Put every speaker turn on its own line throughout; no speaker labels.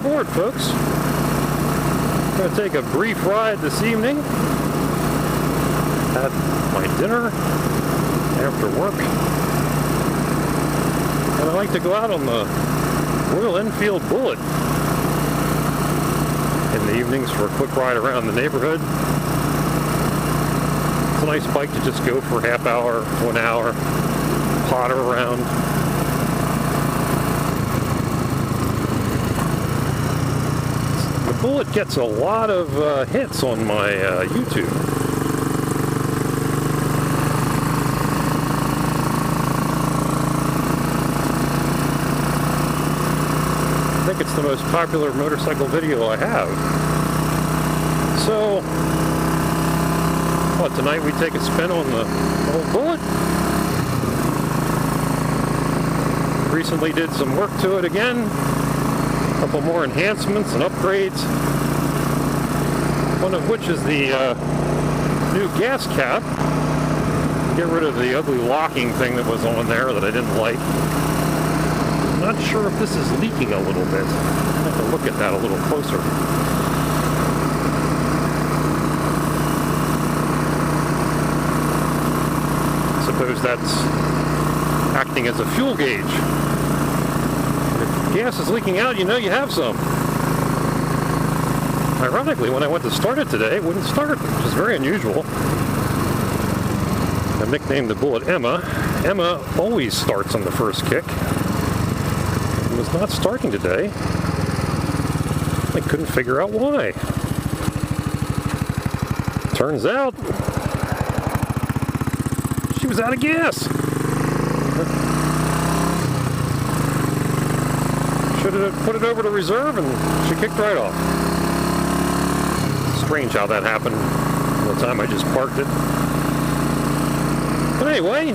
aboard, folks. I'm going to take a brief ride this evening. Had my dinner after work. And I like to go out on the Royal Enfield Bullet in the evenings for a quick ride around the neighborhood. It's a nice bike to just go for a half hour to an hour, potter around. The Bullet gets a lot of hits on my YouTube. I think it's the most popular motorcycle video I have. So, tonight we take a spin on the old Bullet. Recently did some work to it again. A couple more enhancements and upgrades. One of which is the new gas cap. Get rid of the ugly locking thing that was on there that I didn't like. Not sure if this is leaking a little bit. I'll have to look at that a little closer. I suppose that's acting as a fuel gauge. If gas is leaking out, you know you have some. Ironically, when I went to start it today, it wouldn't start, which is very unusual. I nicknamed the Bullet Emma. Emma always starts on the first kick. It was not starting today. I couldn't figure out why. Turns out, she was out of gas. Should have put it over to reserve and she kicked right off. Strange how that happened the time I just parked it. But anyway,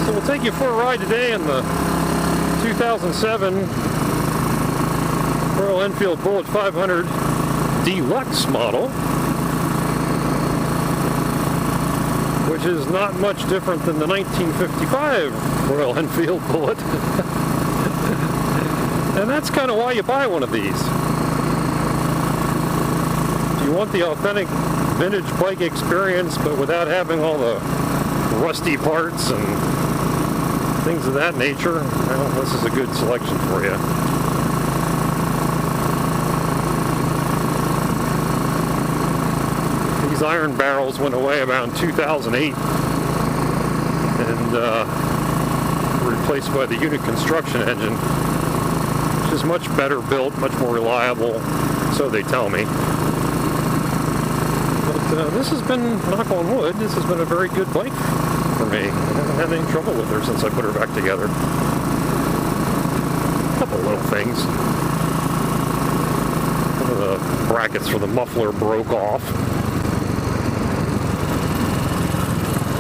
so we'll take you for a ride today in the 2007 Royal Enfield Bullet 500 Deluxe model, which is not much different than the 1955 Royal Enfield Bullet. And that's kind of why you buy one of these. If you want the authentic vintage bike experience, but without having all the rusty parts and things of that nature, well, this is a good selection for you. These iron barrels went away around 2008 and were replaced by the unit construction engine, which is much better built, much more reliable, so they tell me. But this has been, knock on wood, this has been a very good bike for me. I haven't had any trouble with her since I put her back together. A couple little things. One of the brackets for the muffler broke off.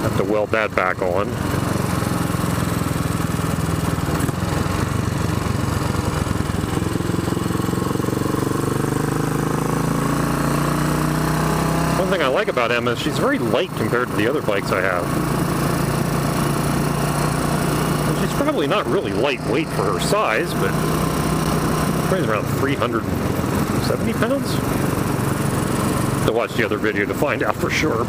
Have to weld that back on. One thing I like about Emma is she's very light compared to the other bikes I have. And she's probably not really lightweight for her size, but weighs around 370 pounds. Have to watch the other video to find out for sure.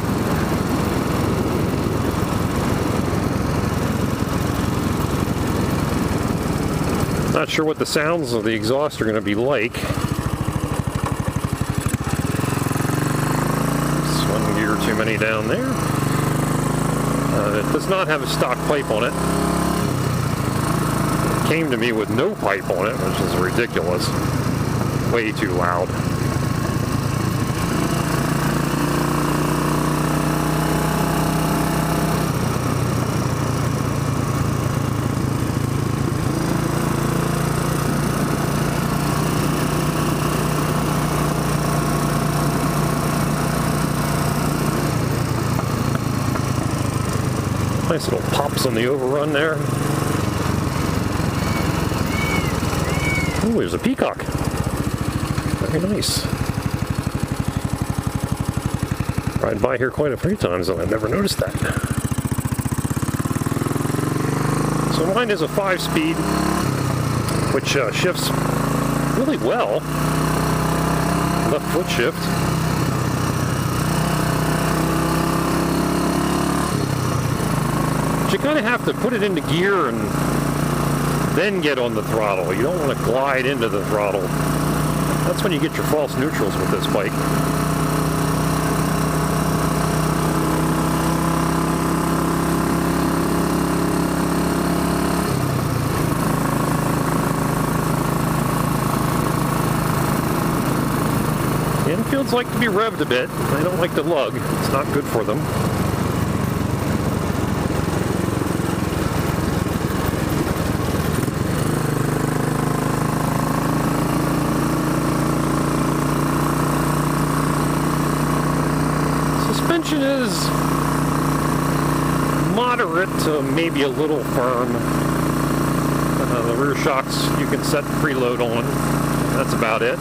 Not sure what the sounds of the exhaust are going to be like. Just one gear too many down there. It does not have a stock pipe on it. It came to me with no pipe on it, which is ridiculous. Way too loud. Nice little pops on the overrun there. Ooh, there's a peacock. Very nice. Ride by here quite a few times and I've never noticed that. So mine is a 5-speed which shifts really well. Left foot shift. But you kind of have to put it into gear and then get on the throttle. You don't want to glide into the throttle. That's when you get your false neutrals with this bike. Enfields like to be revved a bit. They don't like to lug. It's not good for them. Suspension is moderate to maybe a little firm. The rear shocks you can set preload on. That's about it.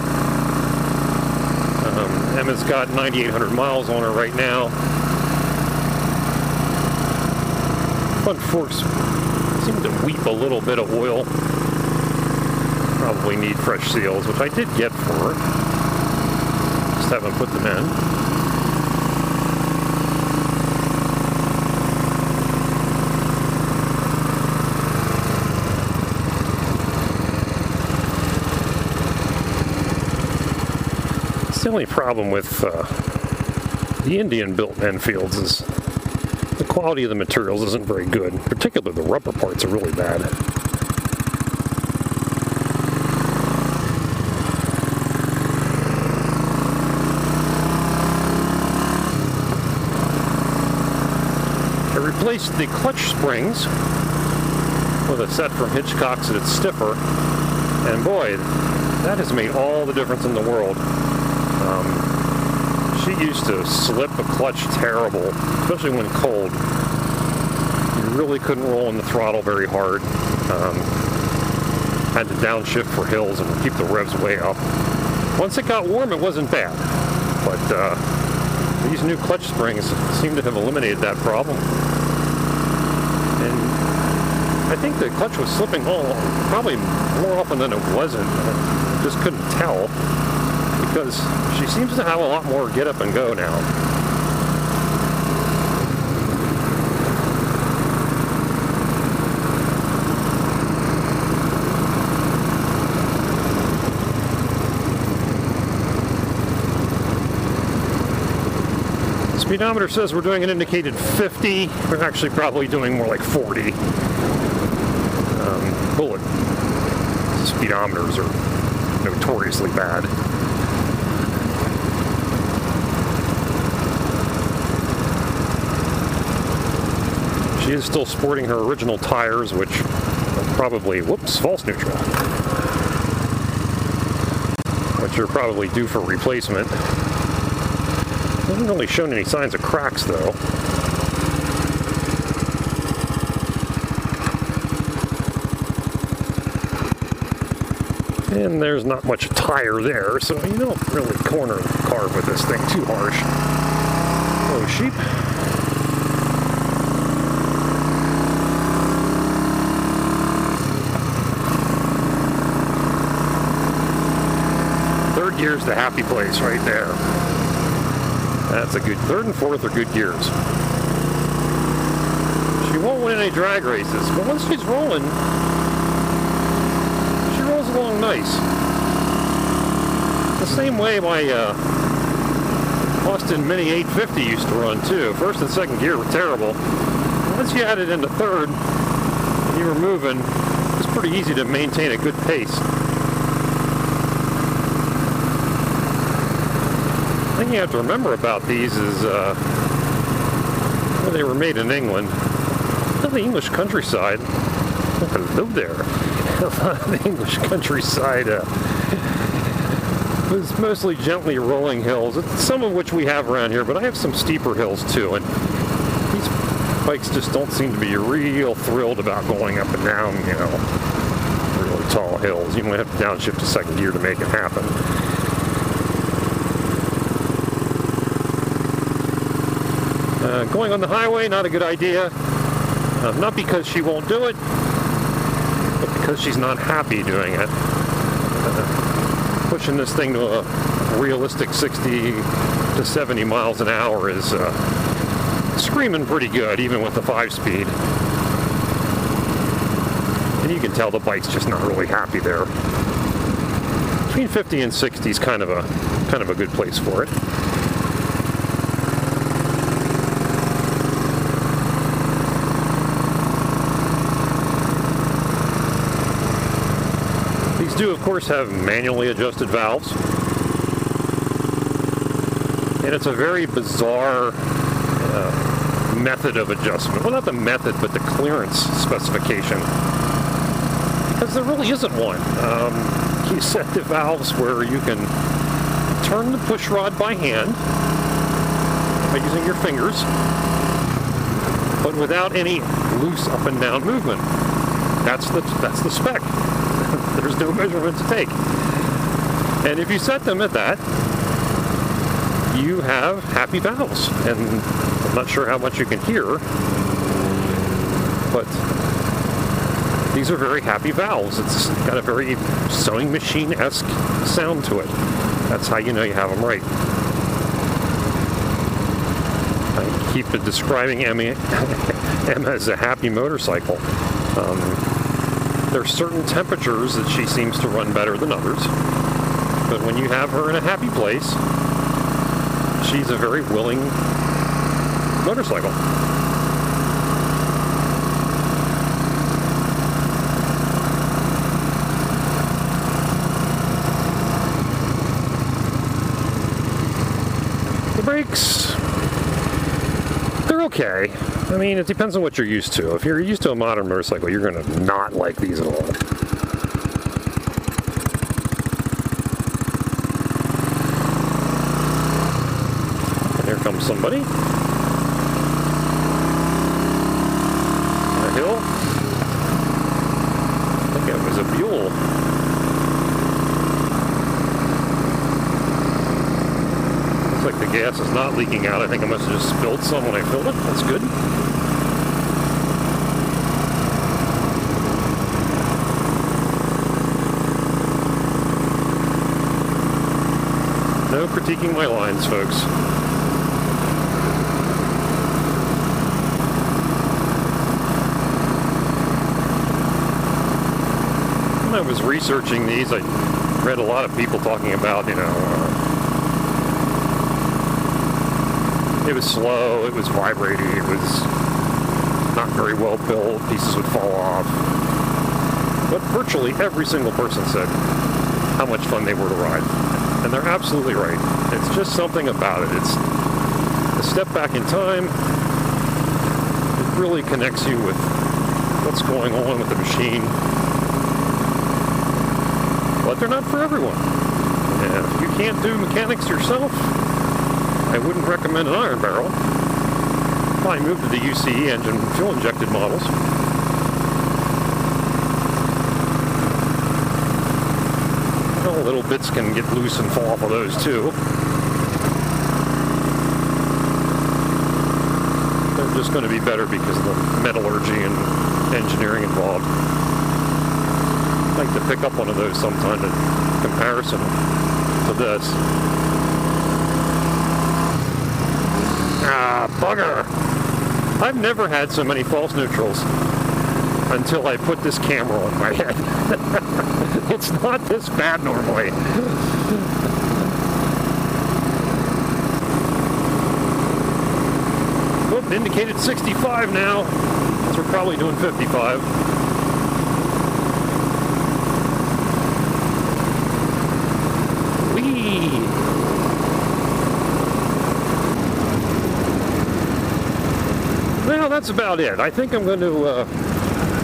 Emma's got 9,800 miles on her right now. Front forks seem to weep a little bit of oil. Probably need fresh seals, which I did get for her. Just haven't put them in. The only problem with the Indian-built Enfields is the quality of the materials isn't very good. In particular, the rubber parts are really bad. I replaced the clutch springs with a set from Hitchcock's that's stiffer, and boy, that has made all the difference in the world. She used to slip a clutch terrible, especially when cold. You really couldn't roll in the throttle very hard. Had to downshift for hills and keep the revs way up. Once it got warm, it wasn't bad. But these new clutch springs seem to have eliminated that problem. And I think the clutch was slipping probably more often than it wasn't. I just couldn't tell. Because she seems to have a lot more get up and go now. Speedometer says we're doing an indicated 50. We're actually probably doing more like 40. Bullet speedometers are notoriously bad. She is still sporting her original tires, which are probably, false neutral. Which are probably due for replacement. Hasn't really shown any signs of cracks, though. And there's not much tire there, so you don't really corner the car with this thing too harsh. Oh, sheep. Gear's the happy place right there. That's a good third and fourth are good gears. She won't win any drag races, but once she's rolling, she rolls along nice. The same way my Austin Mini 850 used to run too. First and second gear were terrible. Once you add it into third, and you were moving, it's pretty easy to maintain a good pace. The thing you have to remember about these is well, they were made in England. The English countryside. Hello there. The English countryside was mostly gently rolling hills, some of which we have around here, but I have some steeper hills too. And these bikes just don't seem to be real thrilled about going up and down, you know, really tall hills. You might have to downshift to second gear to make it happen. Going on the highway, not a good idea. Not because she won't do it, But because she's not happy doing it, pushing this thing to a realistic 60 to 70 miles an hour is screaming pretty good, even with the 5-speed. And you can tell the bike's just not really happy there. Between 50 and 60 is kind of a good place for it. These do, of course, have manually adjusted valves. And it's a very bizarre method of adjustment. Well, not the method, but the clearance specification. Because there really isn't one. You set the valves where you can turn the push rod by hand by using your fingers, but without any loose up and down movement. That's the spec. There's no measurement to take. And if you set them at that, you have happy valves. And I'm not sure how much you can hear, but these are very happy valves. It's got a very sewing machine-esque sound to it. That's how you know you have them right. I keep describing Emma as a happy motorcycle. There's certain temperatures that she seems to run better than others. But when you have her in a happy place, she's a very willing motorcycle. The brakes, they're okay. I mean, it depends on what you're used to. If you're used to a modern motorcycle, you're going to not like these at all. And here comes somebody. On a hill. I think it was a mule. Looks like the gas is not leaking out. I think I must have just spilled some when I filled it. That's good. No critiquing my lines, folks. When I was researching these, I read a lot of people talking about, it was slow, it was vibrating, it was not very well built, pieces would fall off. But virtually every single person said how much fun they were to ride. And they're absolutely right. It's just something about it. It's a step back in time. It really connects you with what's going on with the machine. But they're not for everyone. And if you can't do mechanics yourself, I wouldn't recommend an iron barrel. Probably move to the UCE engine fuel-injected models. Well, little bits can get loose and fall off of those too. They're just going to be better because of the metallurgy and engineering involved. I'd like to pick up one of those sometime in comparison to this. Ah, bugger! I've never had so many false neutrals until I put this camera on my head. It's not this bad normally. Oh, indicated 65 now. So we're probably doing 55. Whee! Well, that's about it. I think I'm going to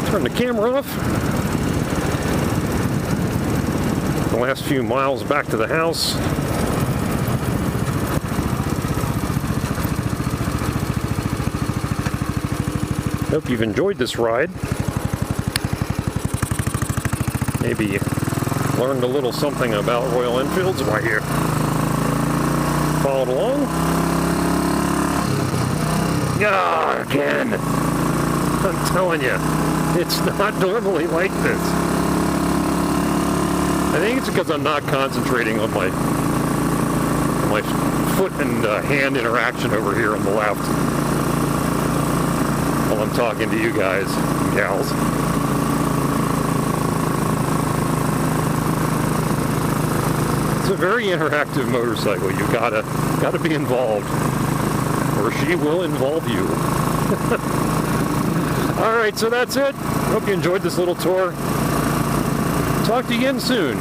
turn the camera off. The last few miles back to the house. Hope you've enjoyed this ride. Maybe learned a little something about Royal Enfields while you followed along. Yeah, again. I'm telling you. It's not normally like this. I think it's because I'm not concentrating on my foot and hand interaction over here on the left while I'm talking to you guys and gals. It's a very interactive motorcycle. You gotta be involved, or she will involve you. All right, so that's it. Hope you enjoyed this little tour. Talk to you again soon.